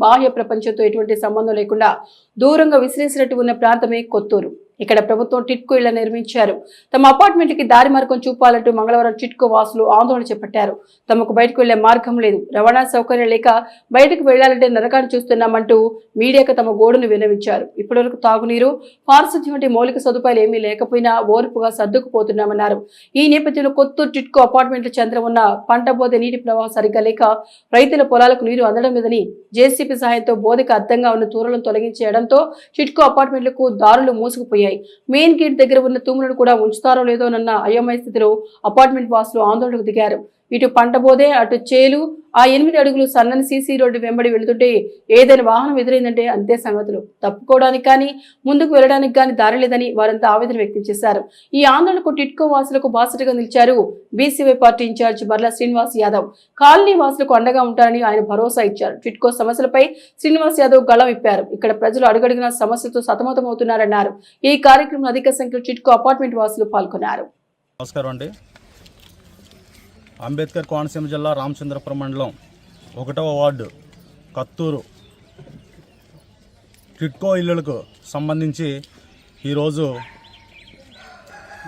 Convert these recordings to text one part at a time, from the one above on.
బాహ్య ప్రపంచంతో ఎటువంటి సంబంధం లేకుండా దూరంగా విసిరేసినట్టు ఉన్న ప్రాంతమే కొత్తూరు. ఇక్కడ ప్రభుత్వం టిట్కో ఇళ్ల నిర్మించారు. తమ అపార్ట్మెంట్కి దారి మార్గం చూపాలంటూ మంగళవారం టిట్కో వాసులు ఆందోళన చేపట్టారు. తమకు బయటకు వెళ్లే మార్గం లేదు, రవాణా సౌకర్యం లేక బయటకు వెళ్లాలంటే నరకాన్ని చూస్తున్నామంటూ మీడియాకు తమ గోడును విన్నవించారు. ఇప్పటివరకు తాగునీరు, పారిశుద్ధ్యం వంటి మౌలిక సదుపాయాలు ఏమీ లేకపోయినా ఓర్పుగా సర్దుకుపోతున్నామన్నారు. ఈ నేపథ్యంలో కొత్తూరు టిట్కో అపార్ట్మెంట్ల చంద్రం ఉన్న పంట బోధ నీటి ప్రవాహం సరిగ్గా లేక రైతుల పొలాలకు నీరు అందడం లేదని జేసీబీ సహాయంతో బోధకు అడ్డంగా ఉన్న తూరలను తొలగించేయడంతో టిట్కో అపార్ట్మెంట్లకు దారులు మూసుకుపోయాయి. మెయిన్ గేట్ దగ్గర ఉన్న తూములను కూడా ఉంచుతారో లేదోనన్న అయోమయ స్థితిలో అపార్ట్మెంట్ వాసులు ఆందోళనకు దిగారు. ఇటు పంట బోదే, అటు చేలు, ఆ 8 అడుగులు సన్నని సీసీ రోడ్డు వెంబడి వెళుతుంటే ఏదైనా వాహనం ఎదురైందంటే అంతే సంగతులు. తప్పుకోవడానికి కానీ ముందుకు వెళ్ళడానికి కానీ దారి లేదని వారంతా ఆవేదన వ్యక్తం చేశారు. ఈ ఆందోళనకు టిట్కో వాసులకు బాసటగా నిలిచారు BCY party incharge Barla Srinivas Yadav. Colony వాసులకు అండగా ఉంటారని ఆయన భరోసా ఇచ్చారు. టిట్కో సమస్యలపై శ్రీనివాస్ యాదవ్ గళం ఇప్పారు. ఇక్కడ ప్రజలు అడుగడుగున సమస్యతో సతమతమవుతున్నారన్నారు. ఈ కార్యక్రమంలో అధిక సంఖ్యలో టిట్కో అపార్ట్మెంట్ వాసులు పాల్గొన్నారు. నమస్కారం అండి. అంబేద్కర్ కోనసీమ జిల్లా రామచంద్రపురం మండలం 1వ వార్డు కత్తూరు టిట్కో ఇళ్లకు సంబంధించి ఈరోజు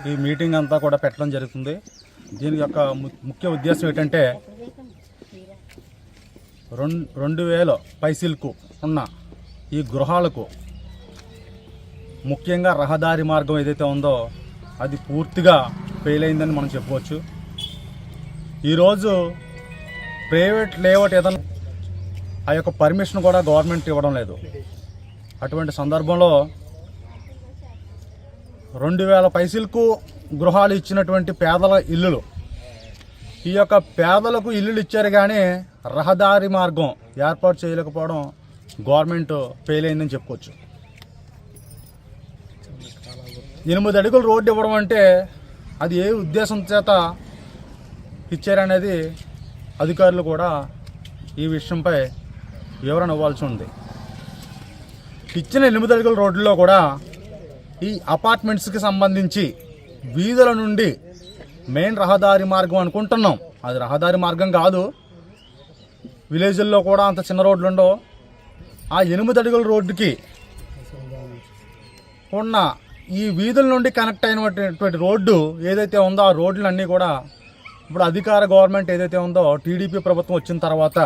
ఈ మీటింగ్ అంతా కూడా పెట్టడం జరుగుతుంది. దీని యొక్క ముఖ్య ఉద్దేశం ఏంటంటే 2000 పైసలకు ఉన్న ఈ గృహాలకు ముఖ్యంగా రహదారి మార్గం ఏదైతే ఉందో అది పూర్తిగా ఫెయిల్ అయిందని మనం చెప్పవచ్చు. ఈరోజు ప్రైవేట్ లేఅవుట్ ఏదైనా ఆ యొక్క పర్మిషన్ కూడా గవర్నమెంట్ ఇవ్వడం లేదు. అటువంటి సందర్భంలో 2000 పైసలకు గృహాలు ఇచ్చినటువంటి పేదల ఇల్లులు, ఈ యొక్క పేదలకు ఇల్లులు ఇచ్చారు కానీ రహదారి మార్గం ఏర్పాటు చేయలేకపోవడం గవర్నమెంట్ ఫెయిల్ అయిందని చెప్పుకోవచ్చు. 8 అడుగులు రోడ్డు ఇవ్వడం అంటే అది ఏ ఉద్దేశం చేత ఇచ్చారనేది అధికారులు కూడా ఈ విషయంపై వివరణ ఇవ్వాల్సి ఉంది. ఇచ్చిన 8 అడుగుల రోడ్డులో కూడా ఈ అపార్ట్మెంట్స్కి సంబంధించి వీధుల నుండి మెయిన్ రహదారి మార్గం అనుకుంటున్నాం, అది రహదారి మార్గం కాదు. విలేజ్ల్లో కూడా అంత చిన్న రోడ్లు ఉండవు. ఆ 8 అడుగుల రోడ్డుకి ఉన్న ఈ వీధుల నుండి కనెక్ట్ అయినటువంటి రోడ్డు ఏదైతే ఉందో ఆ రోడ్లన్నీ కూడా ఇప్పుడు అధికార గవర్నమెంట్ ఏదైతే ఉందో టీడీపీ ప్రభుత్వం వచ్చిన తర్వాత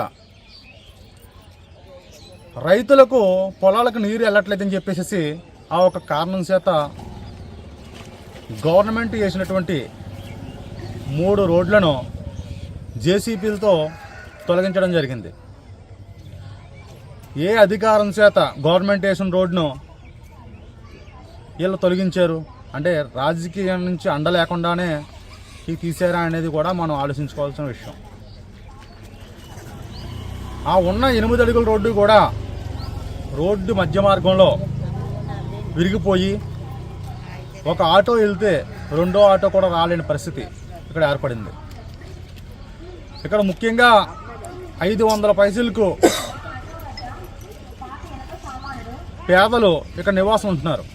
రైతులకు పొలాలకు నీరు వెళ్ళట్లేదని చెప్పేసి ఆ ఒక కారణం చేత గవర్నమెంట్ చేసినటువంటి 3 రోడ్లను జేసీబీలతో తొలగించడం జరిగింది. ఏ అధికారం చేత గవర్నమెంట్ వేసిన రోడ్డును వీళ్ళు తొలగించారు అంటే రాజకీయం నుంచి అండ లేకుండానే తీసారా అనేది కూడా మనం ఆలోచించుకోవాల్సిన విషయం. ఆ ఉన్న 8 అడుగుల రోడ్డు కూడా రోడ్డు మధ్య మార్గంలో విరిగిపోయి ఒక ఆటో వెళ్తే రెండో ఆటో కూడా రాలేని పరిస్థితి ఇక్కడ ఏర్పడింది. ఇక్కడ ముఖ్యంగా 500 పైసలకు పేదలు ఇక్కడ నివాసం ఉంటున్నారు.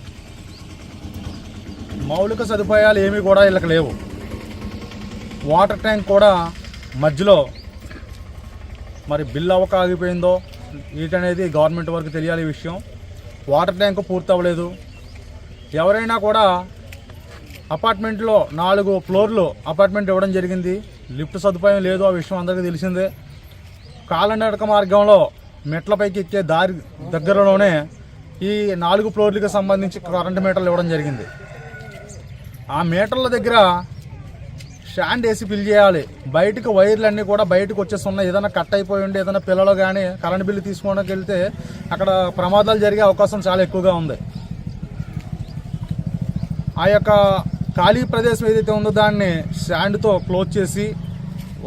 మౌలిక సదుపాయాలు ఏమీ కూడా వీళ్ళకి లేవు. వాటర్ ట్యాంక్ కూడా మధ్యలో మరి బిల్ అవ్వక ఆగిపోయిందో వీటనేది గవర్నమెంట్ వరకు తెలియాలి ఈ విషయం. వాటర్ ట్యాంకు పూర్తి అవ్వలేదు. ఎవరైనా కూడా అపార్ట్మెంట్లో 4 ఫ్లోర్లు అపార్ట్మెంట్ ఇవ్వడం జరిగింది, లిఫ్ట్ సదుపాయం లేదు, ఆ విషయం అందరికీ తెలిసిందే. కాలినడక మార్గంలో మెట్లపైకి ఎక్కే దారి దగ్గరలోనే ఈ 4 ఫ్లోర్లకు సంబంధించి కరెంటు మీటర్లు ఇవ్వడం జరిగింది. ఆ మీటర్ల దగ్గర స్టాండ్ వేసి ఫిల్ చేయాలి. బయటకు వైర్లన్నీ కూడా బయటకు వచ్చేస్తున్నాయి. ఏదైనా కట్ అయిపోయి ఉండి ఏదైనా పిల్లలు కానీ కరెంట్ బిల్లు తీసుకోవడానికి వెళ్తే అక్కడ ప్రమాదాలు జరిగే అవకాశం చాలా ఎక్కువగా ఉంది. ఆ యొక్క ఖాళీ ప్రదేశం ఏదైతే ఉందో దాన్ని స్టాండ్తో క్లోజ్ చేసి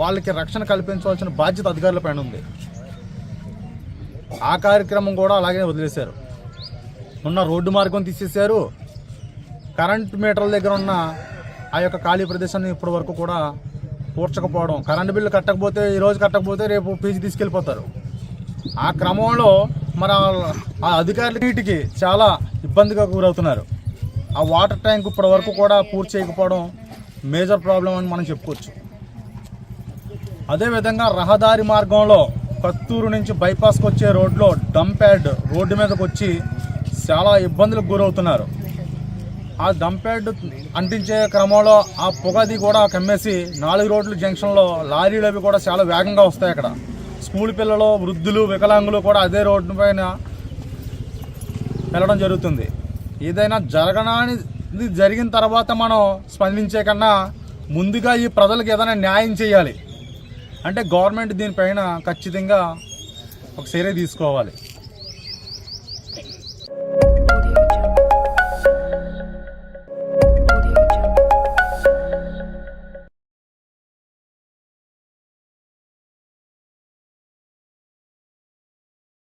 వాళ్ళకి రక్షణ కల్పించవలసిన బాధ్యత అధికారుల పైన ఉంది. ఆ కార్యక్రమం కూడా అలాగే వదిలేశారు. ఉన్న రోడ్డు మార్గం తీసేశారు. కరెంట్ మీటర్ల దగ్గర ఉన్న ఆ యొక్క ఖాళీ ప్రదేశాన్ని ఇప్పటి వరకు కూడా పూడ్చకపోవడం, కరెంటు బిల్లు కట్టకపోతే ఈరోజు కట్టకపోతే రేపు పీజీ తీసుకెళ్ళిపోతారు. ఆ క్రమంలో మన ఆ అధికారుల నీటికి చాలా ఇబ్బందిగా గురవుతున్నారు. ఆ వాటర్ ట్యాంక్ ఇప్పటి వరకు కూడా పూర్తి చేయకపోవడం మేజర్ ప్రాబ్లం అని మనం చెప్పుకోవచ్చు. అదేవిధంగా రహదారి మార్గంలో కత్తూరు నుంచి బైపాస్కి వచ్చే రోడ్లో డంప్ యార్డ్ రోడ్డు మీదకి వచ్చి చాలా ఇబ్బందులకు గురవుతున్నారు. ఆ డంప్ యార్డ్ అంటించే క్రమంలో ఆ పొగది కూడా కమ్మేసి 4 రోడ్ల జంక్షన్లో లారీలు అవి కూడా చాలా వేగంగా వస్తాయి. అక్కడ స్కూల్ పిల్లలు, వృద్ధులు, వికలాంగులు కూడా అదే రోడ్డు పైన వెళ్ళడం జరుగుతుంది. ఏదైనా జరగనానిది జరిగిన తర్వాత మనం స్పందించే కన్నా ముందుగా ఈ ప్రజలకు ఏదైనా న్యాయం చేయాలి. అంటే గవర్నమెంట్ దీనిపైన ఖచ్చితంగా ఒక చర్య తీసుకోవాలి.